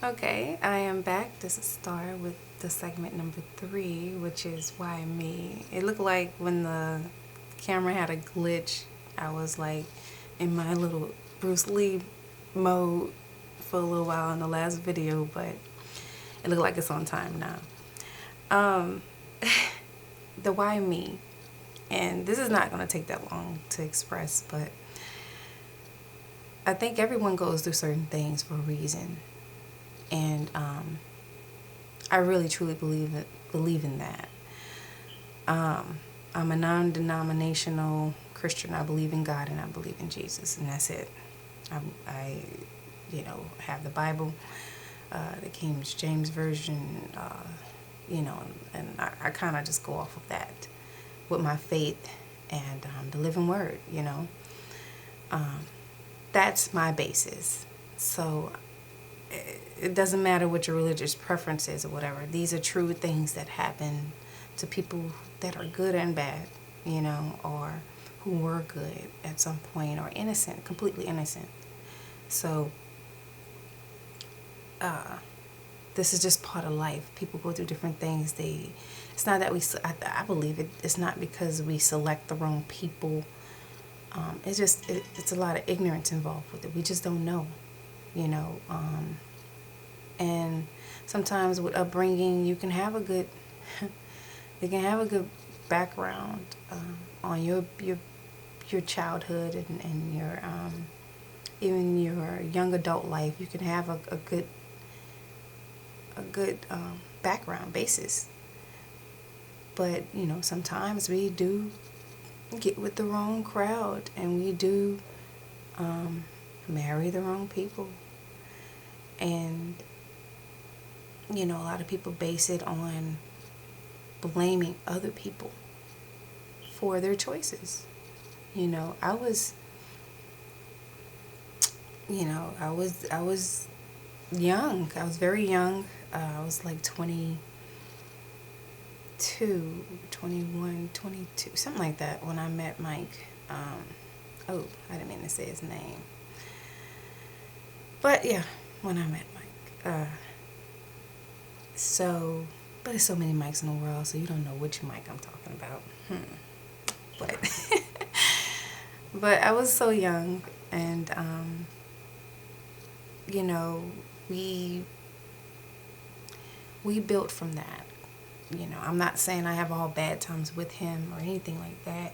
Okay, I am back. This is Star with the segment number 3, which is Why Me? It looked like when the camera had a glitch, I was like in my little Bruce Lee mode for a little while in the last video, but it looked like it's on time now. Um, the Why Me? And this is not going to take that long to express, but I think everyone goes through certain things for a reason. And I really truly believe in that. I'm a non-denominational Christian. I believe in God and I believe in Jesus, and that's it. I have the Bible, the King James version, and I kind of just go off of that with my faith and the living word. That's my basis. So it doesn't matter what your religious preference is or whatever. These are true things that happen to people that are good and bad, or who were good at some point or innocent, completely innocent. So this is just part of life. People go through different things. It's not that I believe it's not because we select the wrong people. It's a lot of ignorance involved with it. We just don't know, you know. And sometimes with upbringing, you can have a good background on your childhood and your even your young adult life. You can have a good background basis. But sometimes we do get with the wrong crowd, and we do marry the wrong people. And a lot of people base it on blaming other people for their choices. I was young. I was very young. I was like 22, 21, 22, something like that when I met Mike. I didn't mean to say his name. But yeah, when I met Mike. But there's so many mics in the world, so you don't know which mic I'm talking about. But, but I was so young, and, we built from that. I'm not saying I have all bad times with him or anything like that.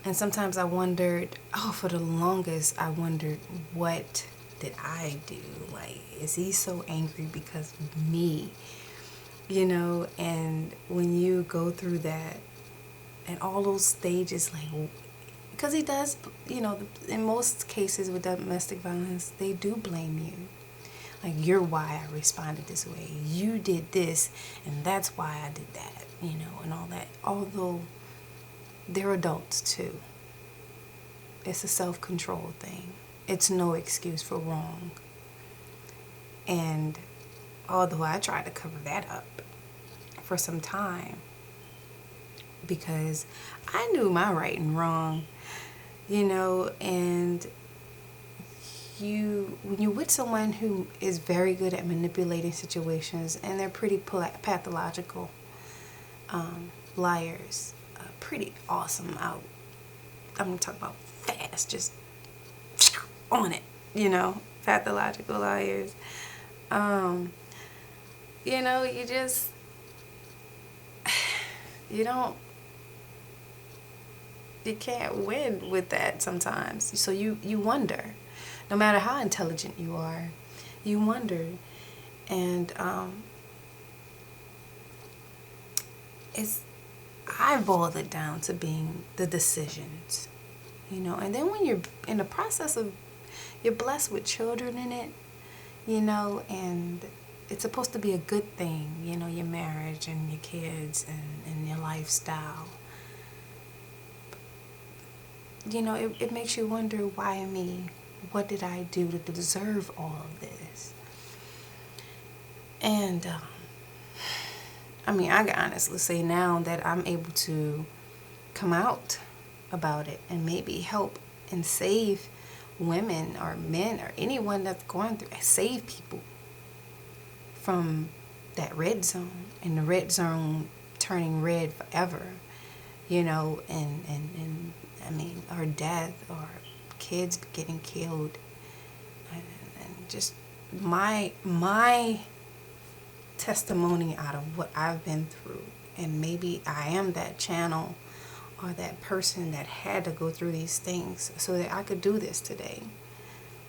And sometimes I wondered, for the longest, I wondered, what did I do? Like, is he so angry because of me? And when you go through that and all those stages, like, because he does, in most cases with domestic violence, they do blame you. Like, you're why I responded this way. You did this, and that's why I did that, and all that. Although they're adults too. It's a self-control thing. It's no excuse for wrong. And although I tried to cover that up for some time, because I knew my right and wrong, and when you're with someone who is very good at manipulating situations, and they're pretty pathological liars, pretty awesome out. I'm gonna talk about fast, just on it, pathological liars. You just, you can't win with that sometimes. So you wonder, no matter how intelligent you are, you wonder. And I boiled it down to being the decisions, and then when you're in the process of, you're blessed with children in it, and it's supposed to be a good thing, your marriage and your kids and your lifestyle. It makes you wonder, why me? What did I do to deserve all of this? And I can honestly say now that I'm able to come out about it and maybe help and save women or men or anyone that's going through, save people, from that red zone, and the red zone turning red forever, you know, and I mean, or death, or kids getting killed, and just my testimony out of what I've been through. And maybe I am that channel or that person that had to go through these things so that I could do this today,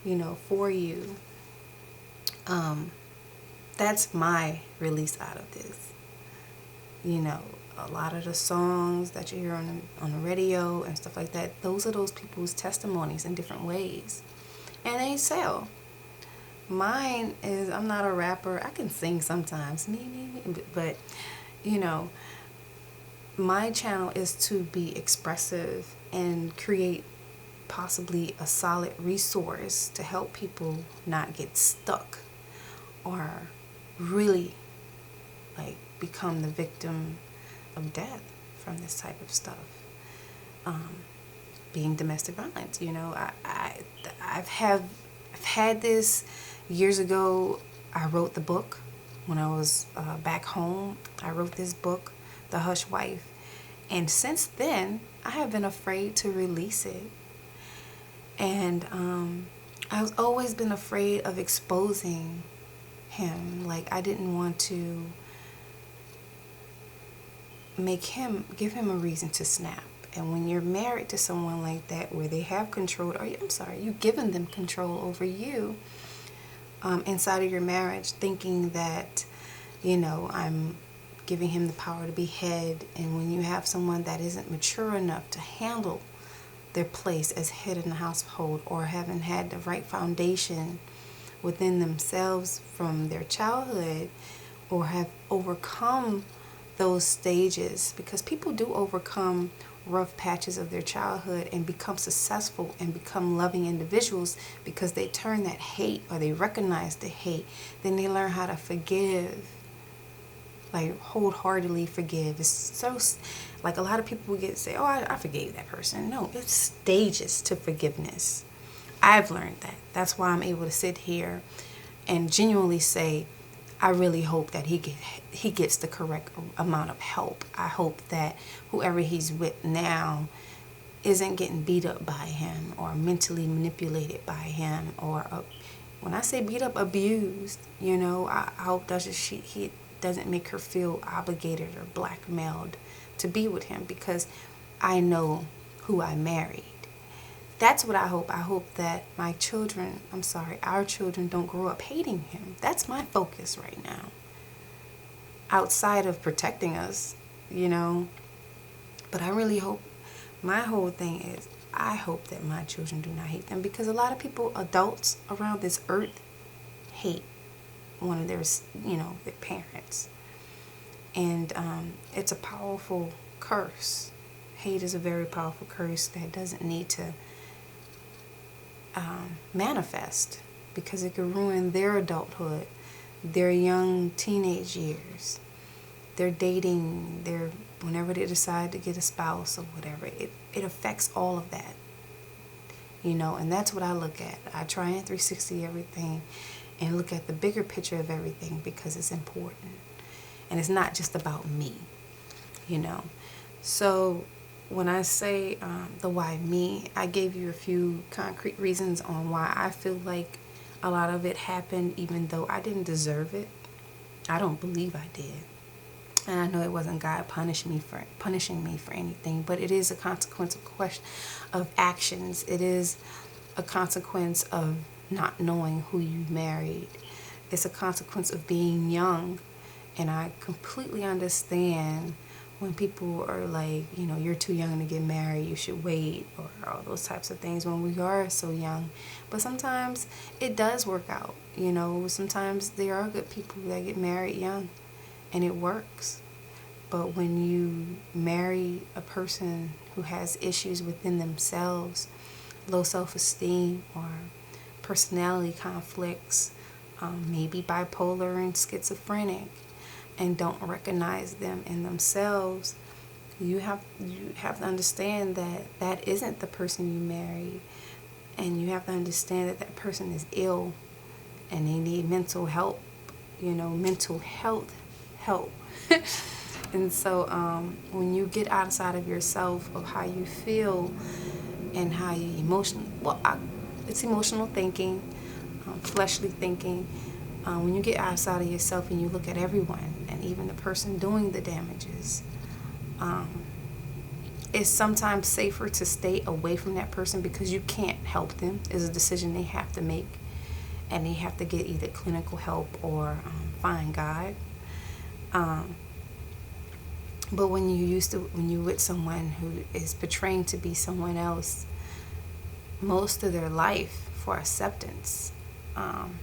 you know, for you. That's my release out of this. You know, a lot of the songs that you hear on the radio and stuff like that, those are those people's testimonies in different ways. And they sell. Mine is, I'm not a rapper. I can sing sometimes, but you know, my channel is to be expressive and create possibly a solid resource to help people not get stuck or really like become the victim of death from this type of stuff. Being domestic violence, you know, I've had this years ago. I wrote the book when I was back home. I wrote this book, The Hush Wife, and since then I have been afraid to release it. And I've always been afraid of exposing him. Like, I didn't want to give him a reason to snap. And when you're married to someone like that, where they have control, or you've given them control over you inside of your marriage, thinking that, you know, I'm giving him the power to be head. And when you have someone that isn't mature enough to handle their place as head in the household, or haven't had the right foundation within themselves from their childhood, or have overcome those stages, because people do overcome rough patches of their childhood and become successful and become loving individuals because they turn that hate, or they recognize the hate, then they learn how to forgive, like wholeheartedly forgive. It's so, like, a lot of people say, oh, I forgave that person. No, it's stages to forgiveness. I've learned that. That's why I'm able to sit here and genuinely say, I really hope that he gets the correct amount of help. I hope that whoever he's with now isn't getting beat up by him, or mentally manipulated by him, or when I say beat up, abused. You know, I hope that he doesn't make her feel obligated or blackmailed to be with him, because I know who I married. That's what I hope. I hope that our children don't grow up hating him. That's my focus right now. Outside of protecting us, you know. But I really hope, my whole thing is, I hope that my children do not hate them, because a lot of people, adults around this earth, hate one of their parents. And it's a powerful curse. Hate is a very powerful curse that doesn't need to manifest, because it could ruin their adulthood, their young teenage years, their dating, whenever they decide to get a spouse or whatever. It affects all of that, you know. And that's what I look at. I try and 360 everything and look at the bigger picture of everything, because it's important. And it's not just about me, you know. So when I say the why me, I gave you a few concrete reasons on why I feel like a lot of it happened, even though I didn't deserve it. I don't believe I did. And I know it wasn't God punishing me for anything, but it is a consequence of actions. It is a consequence of not knowing who you married. It's a consequence of being young. And I completely understand when people are like, you know, you're too young to get married, you should wait, or all those types of things when we are so young. But sometimes it does work out, you know. Sometimes there are good people that get married young, and it works. But when you marry a person who has issues within themselves, low self-esteem, or personality conflicts, maybe bipolar and schizophrenic, and don't recognize them in themselves, you have to understand that that isn't the person you married, and you have to understand that that person is ill and they need mental help, mental health help. And so when you get outside of yourself of how you feel and how you it's emotional thinking, fleshly thinking. When you get outside of yourself and you look at everyone and even the person doing the damages, it's sometimes safer to stay away from that person because you can't help them. It's a decision they have to make, and they have to get either clinical help or find God. But when you're with someone who is portraying to be someone else most of their life for acceptance, and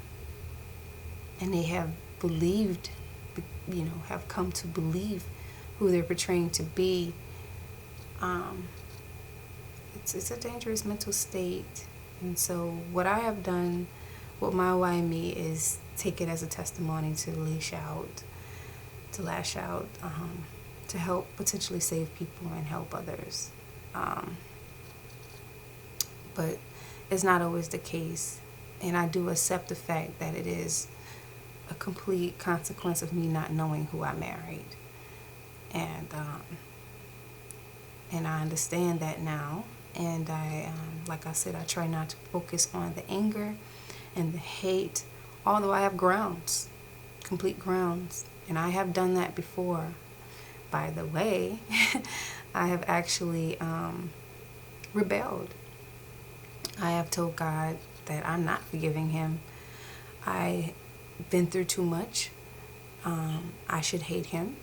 they have believed, have come to believe who they're portraying to be, it's a dangerous mental state. And so what I have done with my Why Me is take it as a testimony to lash out, to help potentially save people and help others. But it's not always the case. And I do accept the fact that it is a complete consequence of me not knowing who I married. And I understand that now. And I, like I said, I try not to focus on the anger and the hate, although I have grounds, complete grounds. And I have done that before. By the way, I have actually rebelled. I have told God that I'm not forgiving him. I've been through too much. I should hate him,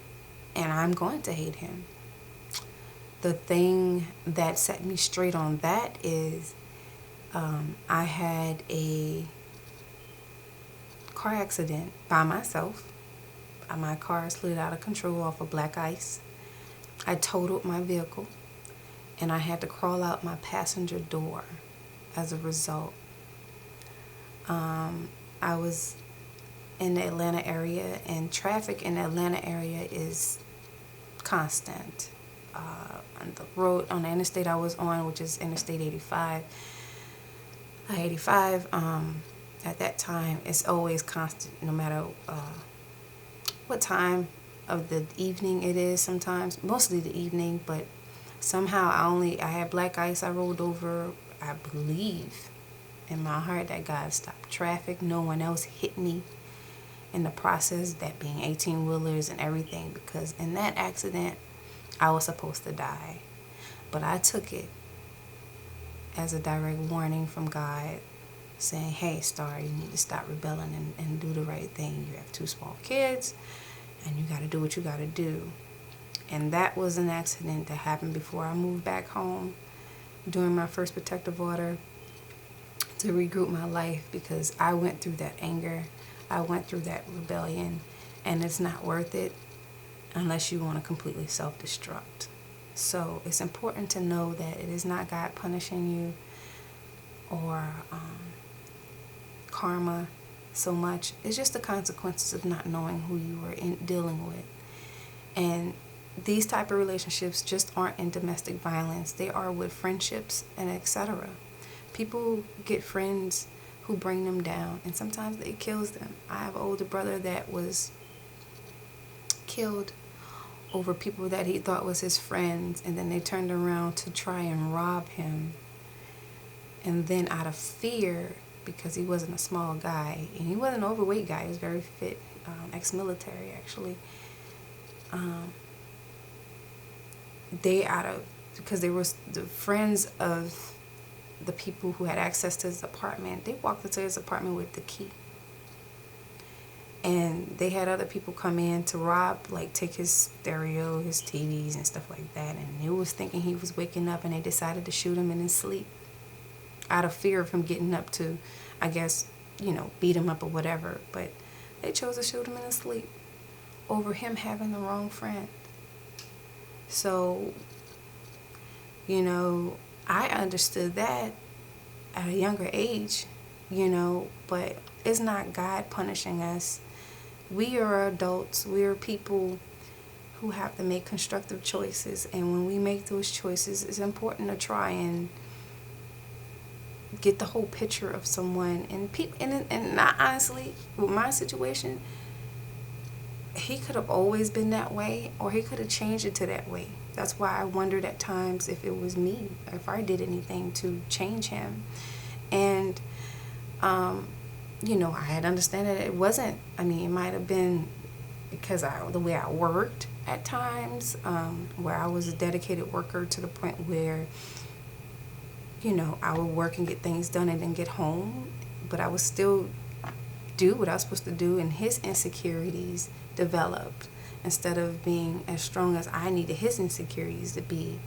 and I'm going to hate him. The thing that set me straight on that is I had a car accident by myself. My car slid out of control off of black ice. I totaled my vehicle, and I had to crawl out my passenger door as a result. I was in the Atlanta area, and traffic in the Atlanta area is constant. On the road, on the interstate I was on, which is Interstate 85, I-85, at that time, it's always constant, no matter what time of the evening it is sometimes, mostly the evening, but somehow I had black ice. I rolled over. I believe in my heart that God stopped traffic. No one else hit me in the process, that being 18-wheelers and everything, because in that accident, I was supposed to die. But I took it as a direct warning from God saying, hey, Star, you need to stop rebelling and do the right thing. You have 2 small kids, and you got to do what you got to do. And that was an accident that happened before I moved back home during my first protective order to regroup my life, because I went through that anger. I went through that rebellion, and it's not worth it unless you want to completely self-destruct. So it's important to know that it is not God punishing you or karma so much. It's just the consequences of not knowing who you were dealing with. And these type of relationships just aren't in domestic violence. They are with friendships and etc. People get friends who bring them down, and sometimes it kills them. I have an older brother that was killed over people that he thought was his friends, and then they turned around to try and rob him. And then out of fear, because he wasn't a small guy, and he wasn't an overweight guy, he was very fit, ex-military actually, because they were the friends of the people who had access to his apartment, they walked into his apartment with the key. And they had other people come in to rob, like take his stereo, his TVs and stuff like that. And they was thinking he was waking up, and they decided to shoot him in his sleep out of fear of him getting up to, I guess, beat him up or whatever. But they chose to shoot him in his sleep over him having the wrong friend. So, I understood that at a younger age, but it's not God punishing us. We are adults. We are people who have to make constructive choices. And when we make those choices, it's important to try and get the whole picture of someone. And not honestly, with my situation, he could have always been that way, or he could have changed it to that way. That's why I wondered at times if it was me, or if I did anything to change him. And you know, I had to understand that it wasn't, I mean, it might have been because the way I worked at times, where I was a dedicated worker to the point where, you know, I would work and get things done and then get home, but I would still do what I was supposed to do, and his insecurities developed instead of being as strong as I needed his insecurities to be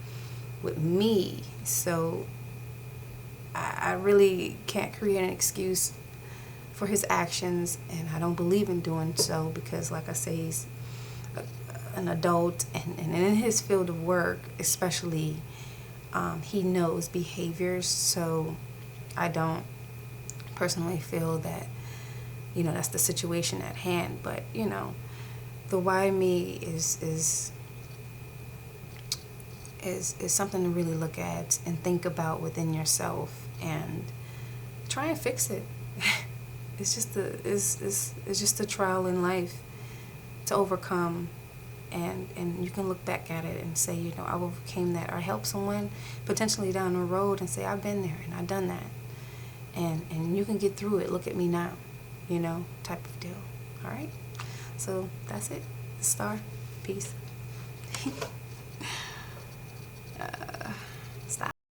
with me. So I really can't create an excuse for his actions, and I don't believe in doing so because, like I say, he's an adult, and in his field of work especially, he knows behaviors. So I don't personally feel that, you know, that's the situation at hand. But, you know, the why me is something to really look at and think about within yourself and try and fix it. It's just a trial in life to overcome, and you can look back at it and say, you know, I overcame that, or help someone potentially down the road and say, I've been there and I've done that, and you can get through it. Look at me now, you know, type of deal. All right, so that's it. Star, peace.